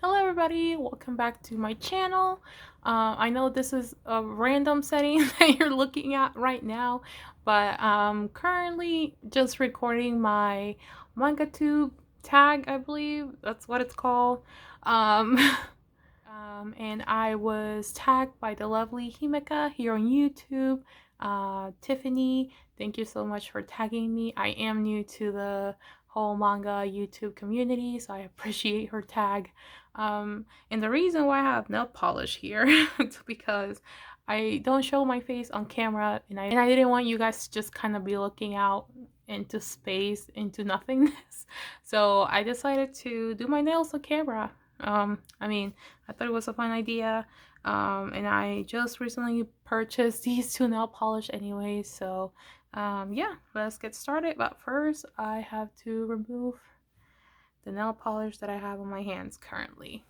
Hello everybody, welcome back to my channel. I know this is a random setting that you're looking at right now, but I'm currently just recording my Mangatube Tag, I believe that's what it's called. Um, and I was tagged by the lovely Himeka here on YouTube. Tiffany, thank you so much for tagging me. I am new to the whole manga YouTube community, so I appreciate her tag. And the reason why I have nail polish here is because I don't show my face on camera, and I didn't want you guys to just kind of be looking out into space, into nothingness. So I decided to do my nails on camera. I thought it was a fun idea. And I just recently purchased these two nail polish anyways, so yeah, let's get started. But first, I have to remove the nail polish that I have on my hands currently.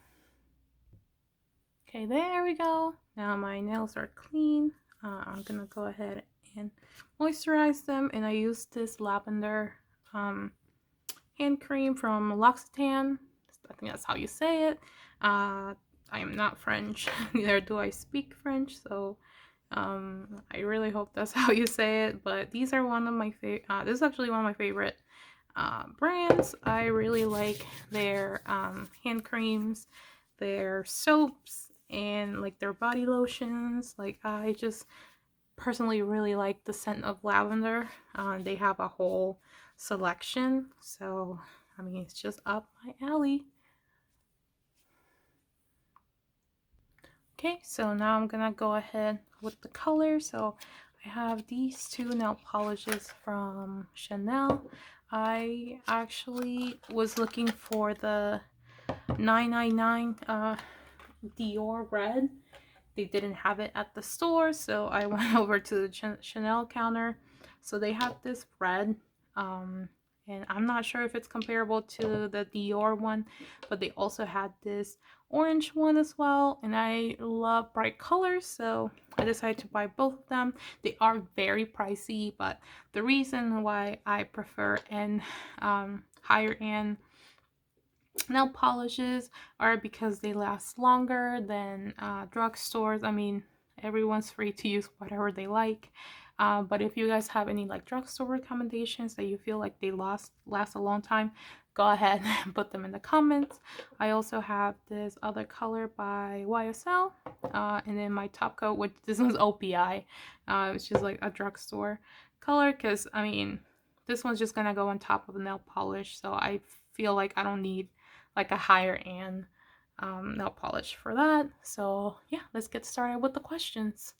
Okay, there we go. Now my nails are clean. I'm gonna go ahead and moisturize them, and I use this lavender hand cream from L'Occitane. I think that's how you say it. I am not French, neither do I speak French, so I really hope that's how you say it. But these are one of my favorite. This is actually one of my favorite brands. I really like their hand creams, their soaps, and like their body lotions. Like I just personally really like the scent of lavender. They have a whole selection, so I mean it's just up my alley. Okay, so now I'm gonna go ahead with the color. So I have these two nail polishes from Chanel. I actually was looking for the 999 Dior red. They didn't have it at the store, so I went over to the Chanel counter. So they have this red, and I'm not sure if it's comparable to the Dior one, but they also had this orange one as well, and I love bright colors, so I decided to buy both of them. They are very pricey, but the reason why I prefer and higher end nail polishes are because they last longer than drugstores. I mean, everyone's free to use whatever they like, but if you guys have any like drugstore recommendations that you feel like they last a long time, go ahead and put them in the comments. I also have this other color by YSL, and then my top coat, which this one's OPI, it's just like a drugstore color, because I mean this one's just gonna go on top of the nail polish, so I feel like I don't need like a higher end nail polish for that. So yeah, let's get started with the questions.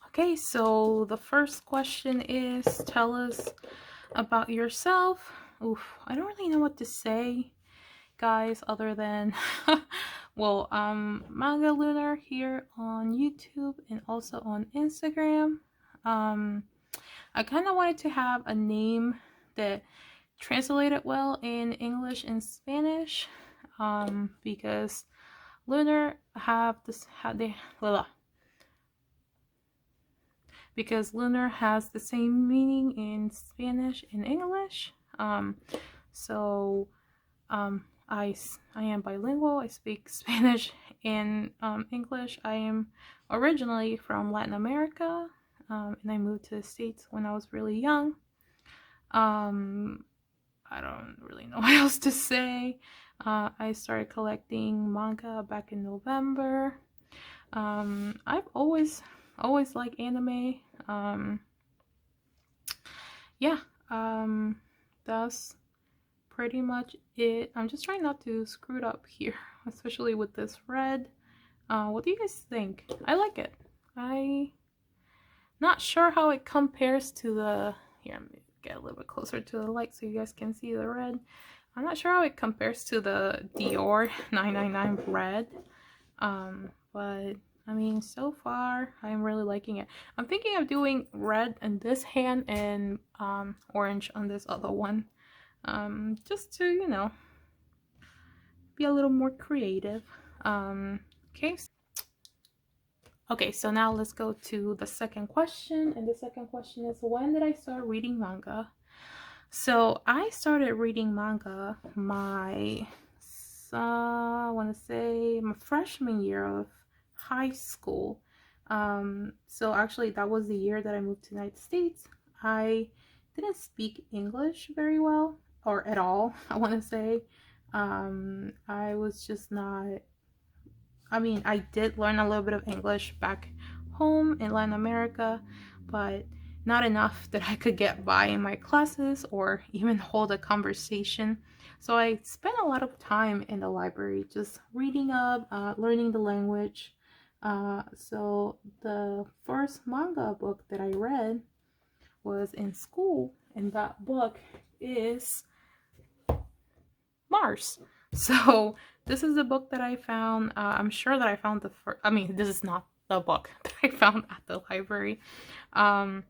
Okay, so the first question is, tell us about yourself. Oof, I don't really know what to say, guys, other than well, Manga Lunar here on YouTube and also on Instagram. I kind of wanted to have a name that translated well in English and Spanish, because Lunar have this because Lunar has the same meaning in Spanish and English. So I am bilingual. I speak Spanish and English. I am originally from Latin America, and I moved to the States when I was really young. I don't really know what else to say. I started collecting manga back in November. I've always liked anime. Yeah, that's pretty much it. I'm just trying not to screw it up here, especially with this red. What do you guys think? I like it. I'm not sure how it compares to the, here, let me get a little bit closer to the light so you guys can see the red. I'm not sure how it compares to the Dior 999 red, but I mean, so far I'm really liking it. I'm thinking of doing red in this hand and orange on this other one, just to, you know, be a little more creative. Okay, so now let's go to the second question, and the second question is, when did I start reading manga? So I started reading manga my, I want to say my freshman year of high school. So actually that was the year that I moved to the United States. I didn't speak English very well, or at all, I want to say. I was just not, I mean, I did learn a little bit of English back home in Latin America, but not enough that I could get by in my classes or even hold a conversation. So I spent a lot of time in the library just reading up, learning the language. So the first manga book that I read was in school, and that book is Mars. So this is the book that I found. I'm sure that I found the first. I mean, this is not the book that I found at the library. Um,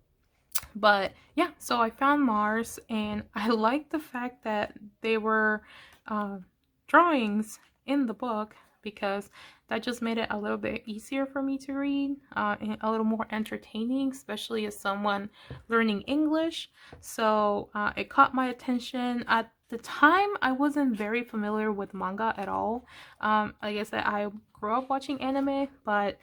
but yeah, so I found Mars, and I like the fact that they were uh, drawings in the book, because that just made it a little bit easier for me to read, and a little more entertaining, especially as someone learning English. So it caught my attention. At the time, I wasn't very familiar with manga at all. Like I said, I grew up watching anime, but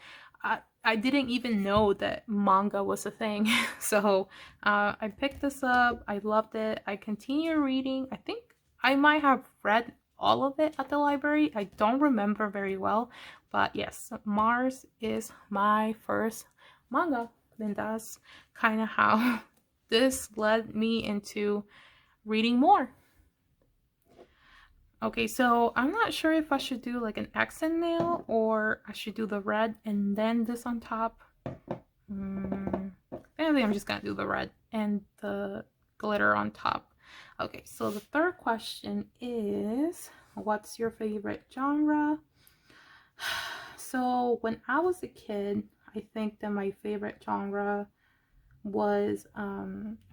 I didn't even know that manga was a thing. So I picked this up. I loved it. I continued reading. I think I might have read all of it at the library. I don't remember very well. But yes, Mars is my first manga. And that's kind of how this led me into reading more. Okay, so I'm not sure if I should do like an accent nail or I should do the red and then this on top. I think I'm just gonna do the red and the glitter on top. Okay, so the third question is, what's your favorite genre? So when I was a kid, I think that my favorite genre was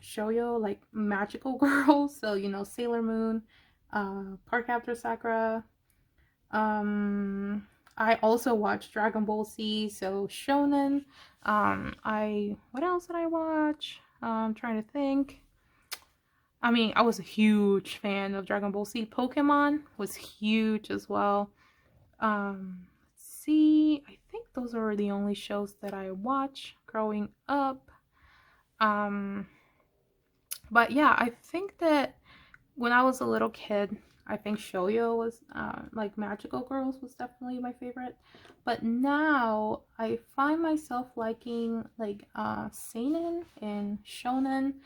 shoujo, like magical girls. So, you know, Sailor Moon, Park After Sakura. I also watched Dragon Ball Z, so shonen. What else did I watch? I'm trying to think. I mean, I was a huge fan of Dragon Ball Z. Pokemon was huge as well. Let's see. I think those are the only shows that I watched growing up. But yeah, I think that when I was a little kid, I think shoujo was like magical girls was definitely my favorite. But now I find myself liking like seinen and shonen,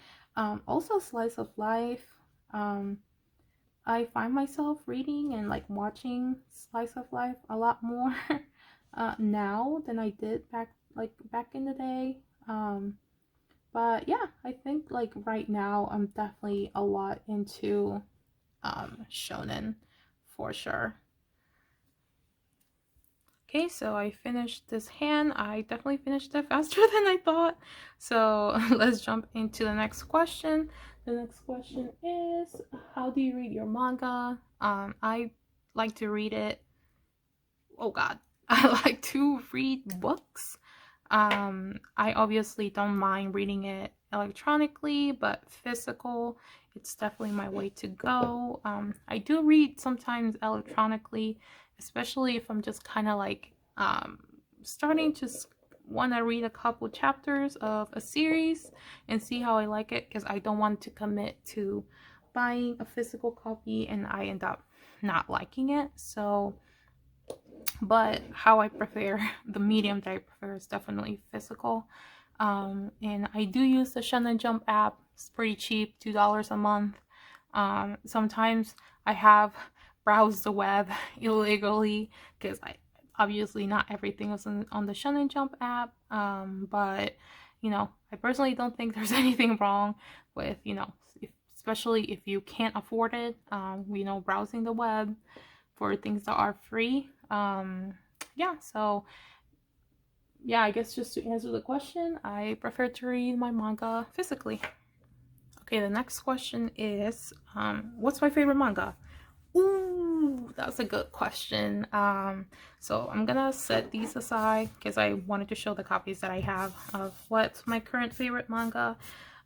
also slice of life. I find myself reading and like watching slice of life a lot more now than I did back in the day. But yeah, I think like right now I'm definitely a lot into shonen for sure. Okay, so I finished this hand. I definitely finished it faster than I thought. So let's jump into the next question. The next question is, how do you read your manga? I like to read it. Oh God, I like to read books. I obviously don't mind reading it electronically, but physical, it's definitely my way to go. I do read sometimes electronically, especially if I'm just kind of like starting to want to read a couple chapters of a series and see how I like it, because I don't want to commit to buying a physical copy and I end up not liking it. So but how I prefer, the medium that I prefer is definitely physical. And I do use the Shonen Jump app. It's pretty cheap, $2 a month. Sometimes I have browsed the web illegally, because I obviously not everything is on the Shonen Jump app. But you know, I personally don't think there's anything wrong with, you know, especially if you can't afford it, you know, browsing the web for things that are free. Yeah, so yeah, I guess just to answer the question, I prefer to read my manga physically. Okay, the next question is, what's my favorite manga? Ooh, that's a good question. So I'm gonna set these aside because I wanted to show the copies that I have of what's my current favorite manga.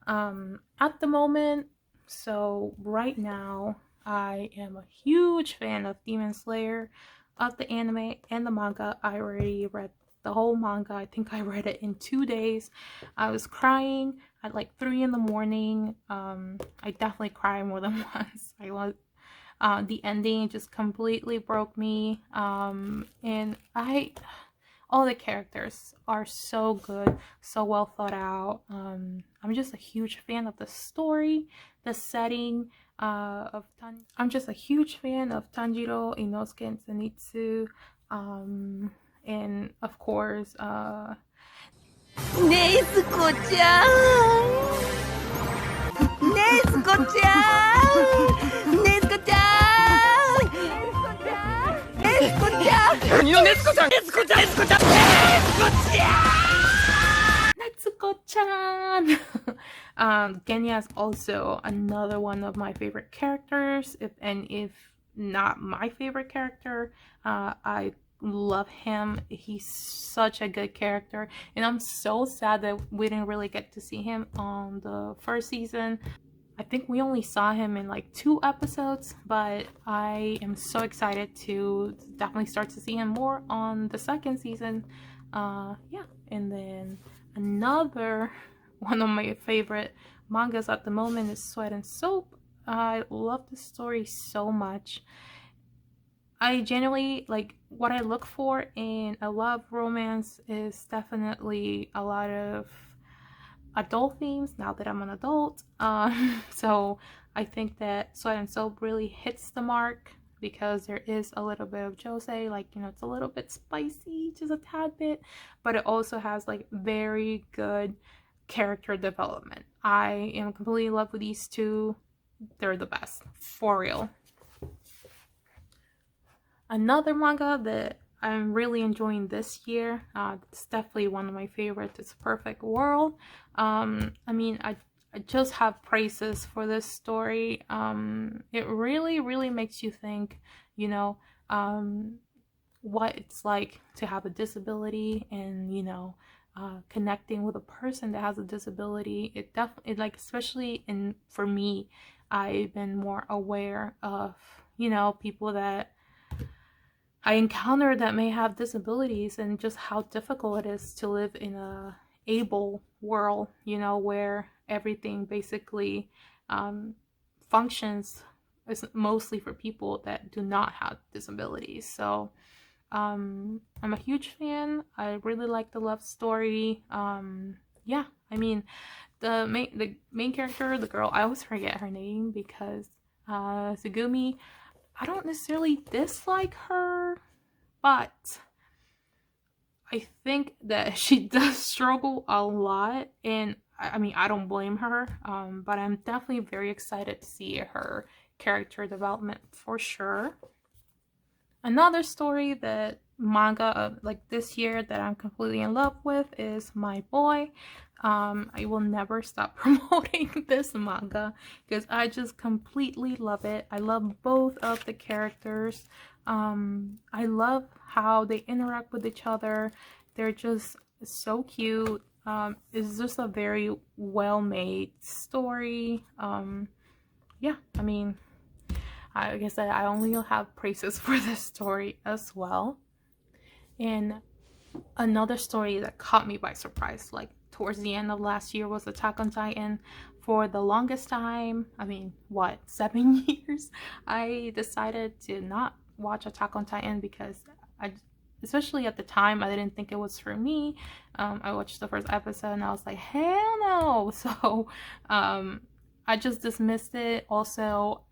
At the moment, So right now I am a huge fan of Demon Slayer, of the anime and the manga. I already read the whole manga. I think I read it in 2 days. I was crying at like 3 in the morning. I definitely cried more than once. I was the ending just completely broke me. And all the characters are so good, so well thought out. I'm just a huge fan of the story, the setting I'm just a huge fan of Tanjiro, Inosuke, and Zenitsu. And of course, Nezuko-chan! Nezuko-chan! Nezuko-chan! Nezuko-chan! Nezuko-chan! Nezuko-chan! Nezuko-chan! Genya is also another one of my favorite characters. If not my favorite character, I love him. He's such a good character, and I'm so sad that we didn't really get to see him on the first season. I think we only saw him in like 2 episodes, but I am so excited to definitely start to see him more on the second season. Yeah, and then another one of my favorite mangas at the moment is Sweat and Soap. I love the story so much. I genuinely, like, what I look for in a love romance is definitely a lot of adult themes now that I'm an adult. So I think that Sweat and Soap really hits the mark because there is a little bit of josei, like, you know, it's a little bit spicy, just a tad bit, but it also has like very good character development. I am completely in love with these two. They're the best, for real. Another manga that I'm really enjoying this year, it's definitely one of my favorites, it's Perfect World. I mean, I just have praises for this story. It really makes you think, you know, what it's like to have a disability, and, you know, connecting with a person that has a disability. It definitely, like, especially for me, I've been more aware of, you know, people that I encounter that may have disabilities, and just how difficult it is to live in a able world, you know, where everything basically functions is mostly for people that do not have disabilities. So I'm a huge fan. I really like the love story. Yeah, I mean, the main character, the girl, I always forget her name because Sugumi, I don't necessarily dislike her, but I think that she does struggle a lot, and I mean, I don't blame her, but I'm definitely very excited to see her character development for sure. Another story that manga like this year that I'm completely in love with is My Boy. I will never stop promoting this manga because I just completely love it. I love both of the characters. I love how they interact with each other. They're just so cute. It's just a very well-made story. Yeah, I mean, like I said, I only have praises for this story as well. And another story that caught me by surprise, like towards the end of last year, was Attack on Titan. For the longest time, I mean, what, 7 years, I decided to not watch Attack on Titan because especially at the time, I didn't think it was for me. I watched the first episode and I was like, hell no. So I just dismissed it. Also,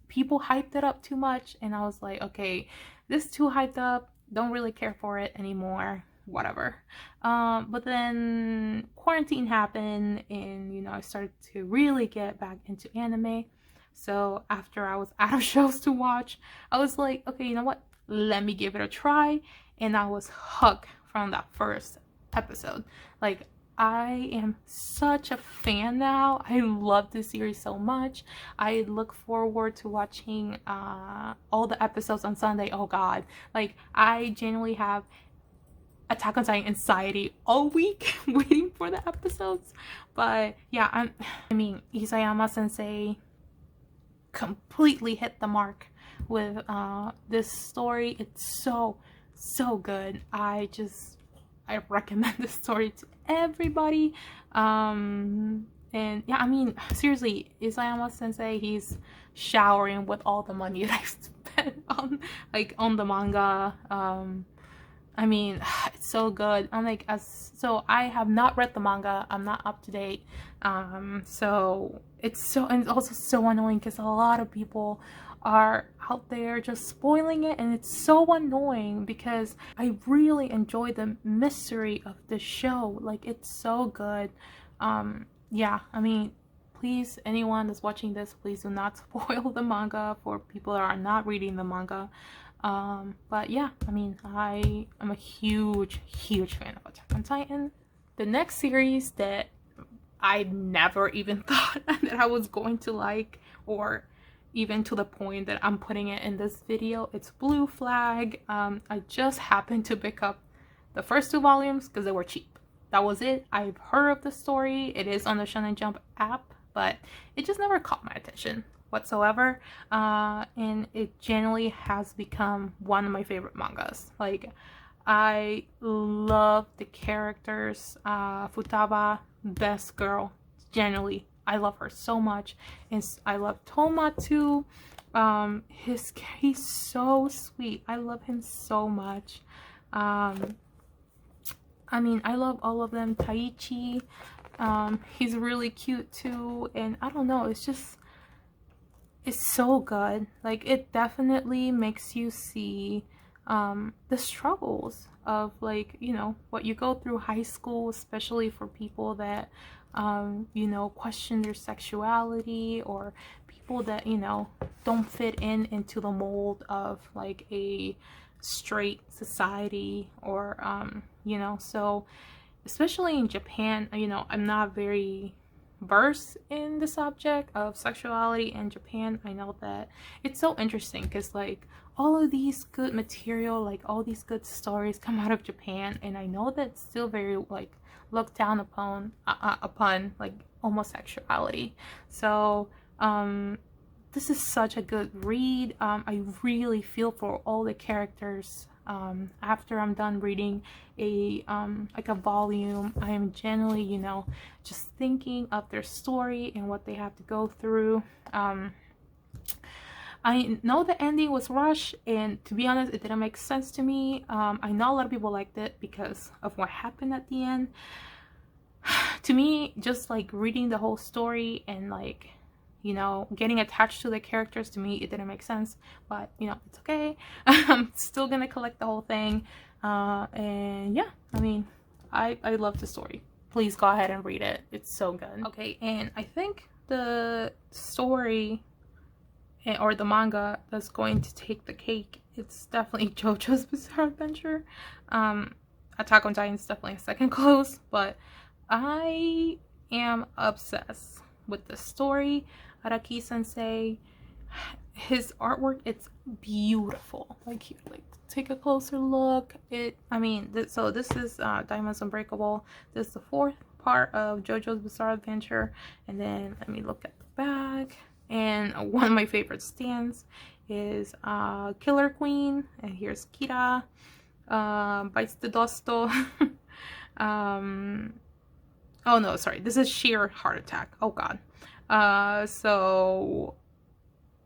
people hyped it up too much, and I was like, okay, this is too hyped up, don't really care for it anymore, whatever. But then quarantine happened, and, you know, I started to really get back into anime. So after I was out of shows to watch, I was like, okay, you know what, let me give it a try. And I was hooked from that first episode. Like, I am such a fan now. I love this series so much. I look forward to watching all the episodes on Sunday. Oh god, like, I genuinely have Attack on Titan anxiety all week waiting for the episodes. But yeah, I mean, Isayama sensei completely hit the mark with this story. It's so good. I recommend this story to everybody. And yeah, I mean, seriously, Isayama sensei, he's showering with all the money that I spent on the manga. I mean, it's so good. I'm like, so I have not read the manga. I'm not up to date. So it's and it's also so annoying because a lot of people are out there just spoiling it, and it's so annoying because I really enjoy the mystery of the show. Like, it's so good. Yeah, I mean, please, anyone that's watching this, please do not spoil the manga for people that are not reading the manga. But yeah, I mean, I am a huge fan of Attack on Titan. The next series that I never even thought that I was going to like, or even to the point that I'm putting it in this video, it's Blue Flag. I just happened to pick up the first 2 volumes because they were cheap. That was it. I've heard of the story. It is on the Shonen Jump app, but it just never caught my attention whatsoever, and it generally has become one of my favorite mangas. Like, I love the characters. Futaba, best girl, generally. I love her so much, and I love Toma too. He's so sweet. I love him so much. I mean, I love all of them. Taichi, he's really cute too, and I don't know, it's so good. Like, it definitely makes you see the struggles of, like, you know, what you go through high school, especially for people that you know, question their sexuality, or people that, you know, don't fit into the mold of like a straight society, or you know. So especially in Japan, you know, I'm not very versed in the subject of sexuality in Japan. I know that it's so interesting because, like, all of these good material, like all these good stories come out of Japan, and I know that it's still very, like, looked down upon like homosexuality. So this is such a good read. I really feel for all the characters. After I'm done reading like a volume, I am generally, you know, just thinking of their story and what they have to go through. I know the ending was rushed, and to be honest, it didn't make sense to me. I know a lot of people liked it because of what happened at the end. To me, just like reading the whole story and, like, you know, getting attached to the characters, to me it didn't make sense, but you know, it's okay. I'm still gonna collect the whole thing, and yeah, I mean, I love the story. Please go ahead and read it, it's so good. Okay, and I think the story or the manga that's going to take the cake, it's definitely JoJo's Bizarre Adventure. Attack on Titan is definitely a second close, but I am obsessed with the story. Araki sensei, his artwork, it's beautiful. Like, take a closer look. I mean, so this is Diamonds Unbreakable. This is the 4th part of JoJo's Bizarre Adventure. And then let me look at the back. And one of my favorite stands is Killer Queen, and here's Kira, bites the Dosto. Oh no, sorry, this is Sheer Heart Attack. Oh god. So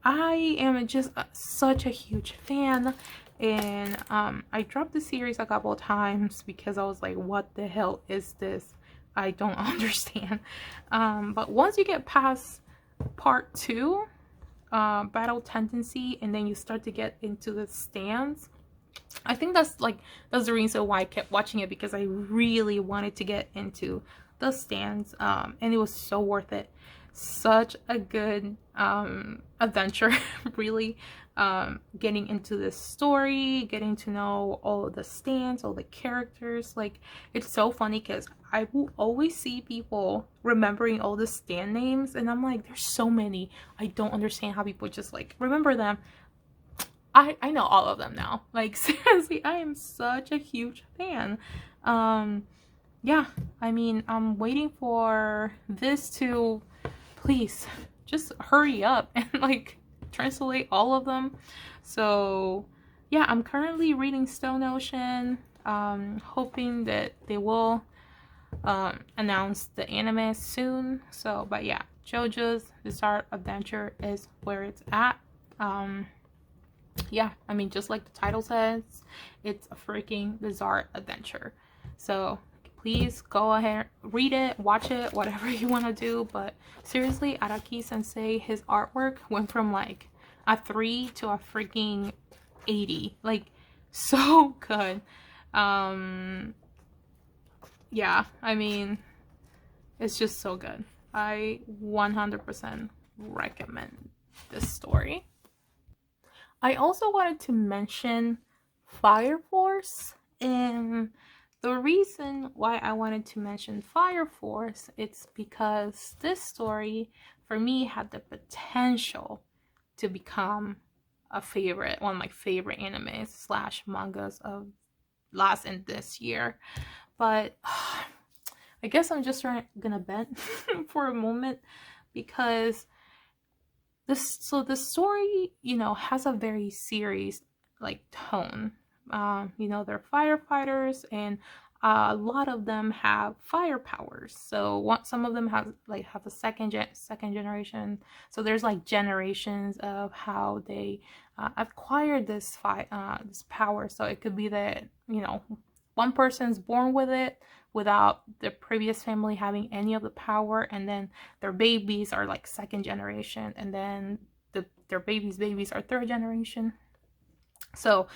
I am just such a huge fan, and I dropped the series a couple of times because I was like, what the hell is this? I don't understand. But once you get past part 2, Battle Tendency, and then you start to get into the stands, I think that's the reason why I kept watching it, because I really wanted to get into the stands, and it was so worth it. Such a good adventure. Really getting into this story, getting to know all of the stands, all the characters. Like, it's so funny because I will always see people remembering all the stand names, and I'm like, there's so many. I don't understand how people just like remember them. I know all of them now. Like, seriously, I am such a huge fan. Yeah, I mean, I'm waiting for this to please just hurry up and like translate all of them. So yeah, I'm currently reading Stone Ocean, hoping that they will announce the anime soon. So, but yeah, JoJo's Bizarre Adventure is where it's at. Yeah, I mean, just like the title says, it's a freaking bizarre adventure. So please go ahead, read it, watch it, whatever you want to do. But seriously, Araki Sensei, his artwork went from like a 3 to a freaking 80. Like, so good. Yeah, I mean, it's just so good. I 100% recommend this story. I also wanted to mention Fire Force, and the reason why I wanted to mention Fire Force, it's because this story for me had the potential to become a favorite, one of my favorite animes slash mangas of last and this year. But I guess I'm just gonna bet for a moment, because the story, you know, has a very serious like tone. You know, they're firefighters, and a lot of them have fire powers. So some of them have a second generation. So there's like generations of how they acquired this this power. So it could be that, you know, one person's born with it without the previous family having any of the power, and then their babies are like second generation, and then their babies are third generation. So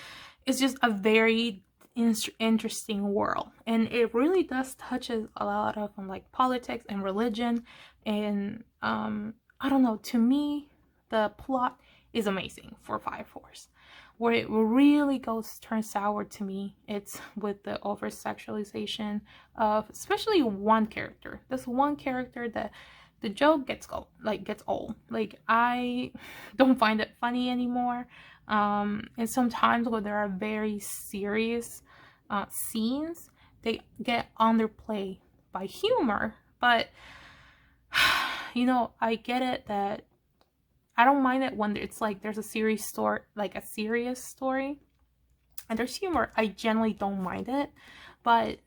it's just a very interesting world, and it really does touches a lot of like politics and religion. And I don't know, to me the plot is amazing for Fire Force. Where it really turns sour to me, it's with the over sexualization of especially one character. This one character that the joke gets old. Like, I don't find it funny anymore. And sometimes when there are very serious scenes, they get underplayed by humor. But you know, I get it that I don't mind it when it's like there's a serious story, like a serious story, and there's humor. I generally don't mind it, but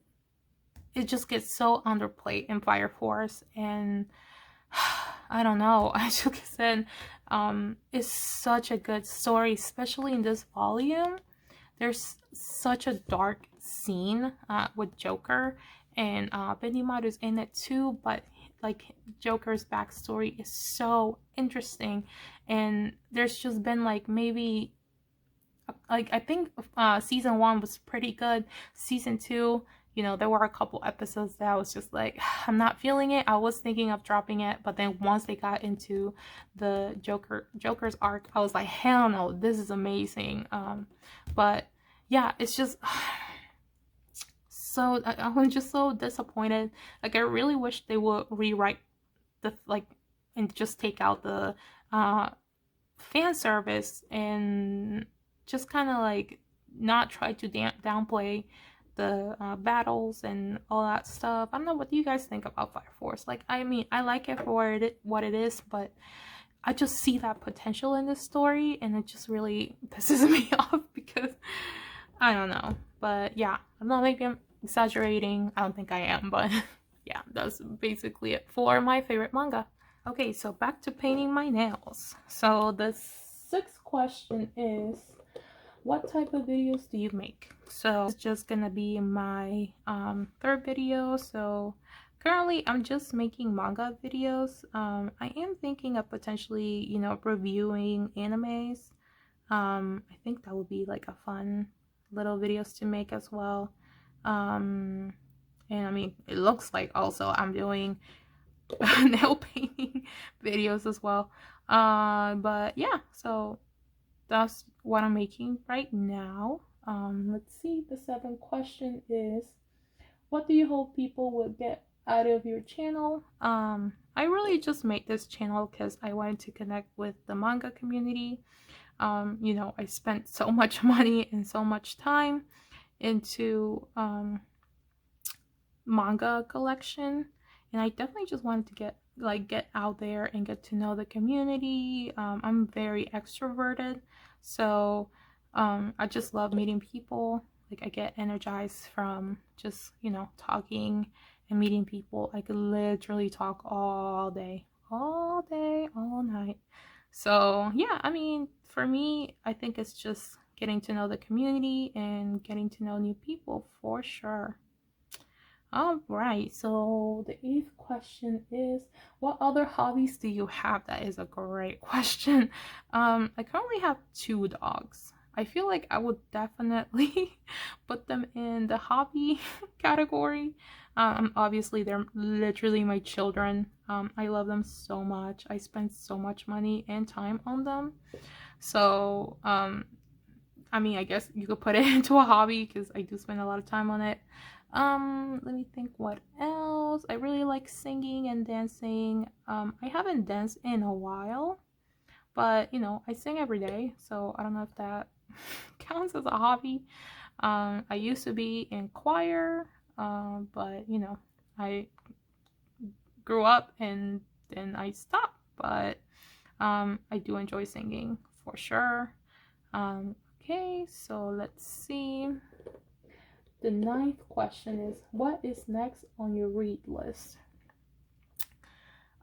it just gets so underplayed in Fire Force, and I don't know. As you said, it's such a good story, especially in this volume. There's such a dark scene with Joker, and Benimaru's in it too, but like Joker's backstory is so interesting, and there's just been like maybe like I think season 1 was pretty good. Season 2, you know, there were a couple episodes that I was just like, I'm not feeling it. I was thinking of dropping it, but then once they got into the Joker's arc, I was like, hell no, this is amazing. But yeah, it's just so I was just so disappointed. Like, I really wish they would rewrite the and just take out the fan service, and just kind of like not try to downplay the battles and all that stuff. I don't know, what do you guys think about Fire Force? Like, I mean, I like it for what it is, but I just see that potential in this story, and it just really pisses me off, because I don't know. But yeah, I'm not, maybe I'm exaggerating. I don't think I am, but yeah, that's basically it for my favorite manga. Okay, so back to painting my nails. So the 6th question is, what type of videos do you make? So it's just gonna be my 3rd video. So currently I'm just making manga videos. I am thinking of potentially, you know, reviewing animes. I think that would be like a fun little videos to make as well. And I mean, it looks like also I'm doing nail painting videos as well. But yeah, so that's what I'm making right now. Let's see, the 7th question is, what do you hope people would get out of your channel? I really just made this channel because I wanted to connect with the manga community. You know, I spent so much money and so much time into manga collection, and I definitely just wanted to get out there and get to know the community. I'm very extroverted, so I just love meeting people. Like, I get energized from just, you know, talking and meeting people. I could literally talk all day, all night. So yeah, I mean, for me, I think it's just getting to know the community and getting to know new people for sure. All right, so the eighth question is, what other hobbies do you have? That is a great question. I currently have two dogs. I feel like I would definitely put them in the hobby category. Obviously, they're literally my children. I love them so much. I spend so much money and time on them. So, I mean, I guess you could put it into a hobby because I do spend a lot of time on it. Let me think what else. I really like singing and dancing. I haven't danced in a while, but you know, I sing every day, so I don't know if that counts as a hobby. I used to be in choir, but you know, I grew up and then I stopped, but I do enjoy singing for sure. Okay, so let's see. The ninth question is, what is next on your read list?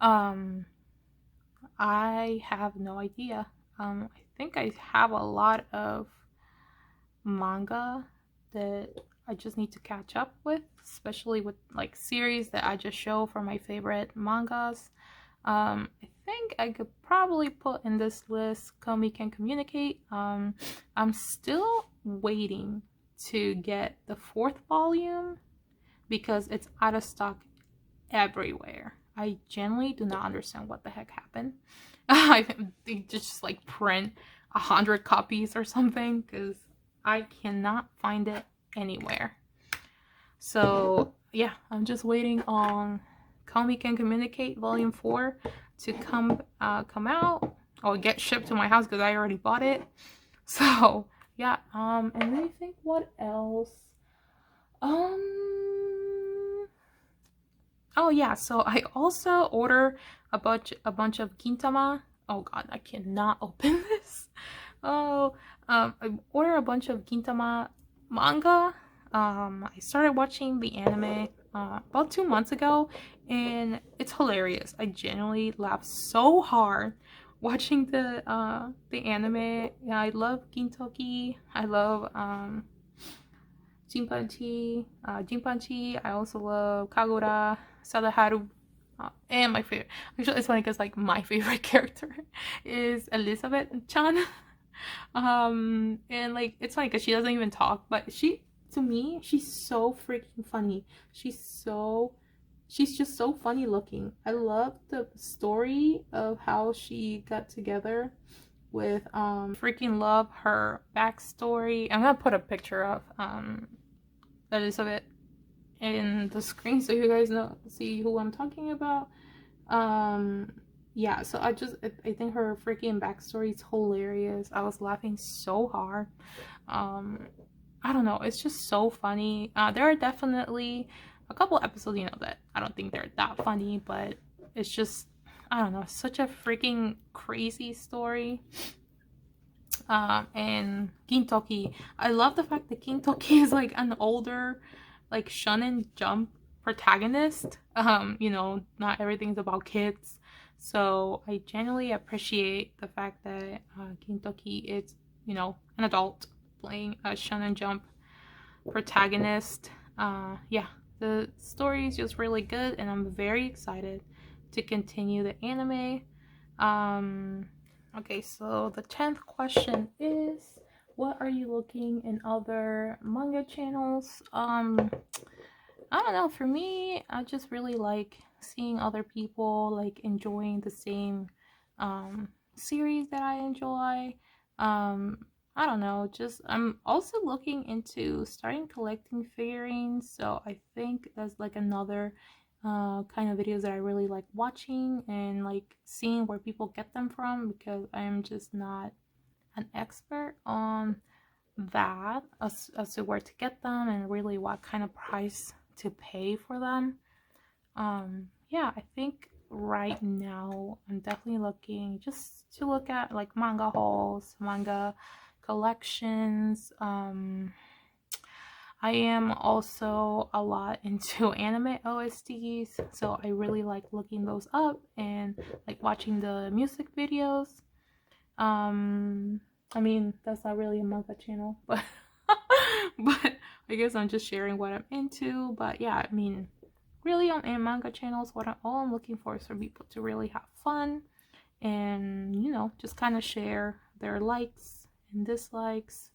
I have no idea. I think I have a lot of manga that I just need to catch up with, especially with like series that I just show for my favorite mangas. I think I could probably put in this list Komi Can Communicate. I'm still waiting to get the fourth volume because it's out of stock everywhere. I genuinely do not understand what the heck happened. I think they just like print 100 copies or something because I cannot find it anywhere. So yeah, I'm just waiting on Komi Can Communicate Volume 4 to come out or get shipped to my house because I already bought it. So yeah, and let me think what else. Oh yeah, so I also order a bunch of Gintama. Oh god, I cannot open this. Oh, I order a bunch of Gintama manga. I started watching the anime about 2 months ago, and it's hilarious. I genuinely laugh so hard watching the anime. Yeah, I love Gintoki. I love Jinpanchi. I also love Kagura, Sadaharu, and my favorite. Actually, it's funny because like my favorite character is Elizabeth Chan. And like it's funny because she doesn't even talk, but to me she's so freaking funny. She's just so funny looking. I love the story of how she got together with freaking love her backstory. I'm gonna put a picture of Elizabeth in the screen so you guys see who I'm talking about. Yeah, so I think her freaking backstory is hilarious. I was laughing so hard. I don't know, it's just so funny. There are definitely a couple episodes, you know, that I don't think they're that funny, but it's just, I don't know, such a freaking crazy story. And Gintoki, I love the fact that Gintoki is like an older, like Shonen Jump protagonist. You know, not everything's about kids, so I genuinely appreciate the fact that Gintoki is, you know, an adult playing a Shonen Jump protagonist. Yeah, the story is just really good, and I'm very excited to continue the anime. Okay, so the 10th question is, what are you looking in other manga channels? I don't know, for me, I just really like seeing other people like enjoying the same series that I enjoy. I don't know, just I'm also looking into starting collecting figurines, so I think that's like another kind of videos that I really like watching and like seeing where people get them from, because I'm just not an expert on that as to where to get them and really what kind of price to pay for them. Yeah, I think right now I'm definitely looking just to look at like manga hauls, manga collections. I am also a lot into anime OSTs, so I really like looking those up and like watching the music videos. I mean, that's not really a manga channel, but but I guess I'm just sharing what I'm into. But yeah, I mean, really on manga channels, all I'm looking for is for people to really have fun and, you know, just kind of share their likes and dislikes.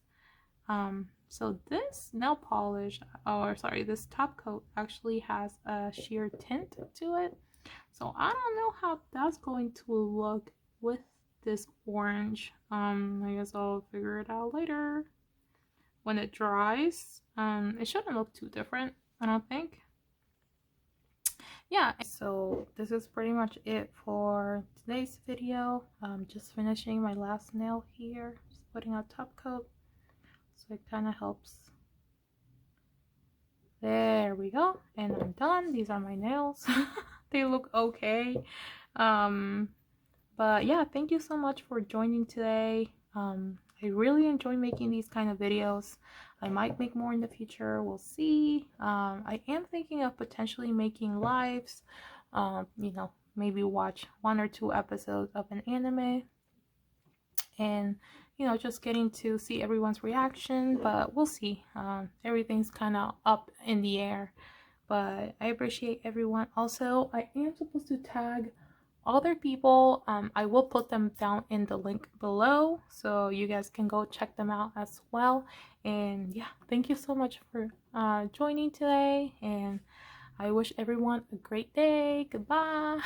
So this nail polish, or sorry, this top coat actually has a sheer tint to it. So I don't know how that's going to look with this orange. I guess I'll figure it out later when it dries. It shouldn't look too different, I don't think. Yeah, so this is pretty much it for today's video. Just finishing my last nail here, just putting a top coat so it kind of helps. There we go, and I'm done. These are my nails. They look okay. But yeah, thank you so much for joining today. I really enjoy making these kind of videos. I might make more in the future, we'll see. I am thinking of potentially making lives, you know, maybe watch 1 or 2 episodes of an anime and, you know, just getting to see everyone's reaction, but we'll see. Everything's kind of up in the air, but I appreciate everyone. Also, I am supposed to tag other people. I will put them down in the link below so you guys can go check them out as well. And yeah, thank you so much for joining today, and I wish everyone a great day. Goodbye.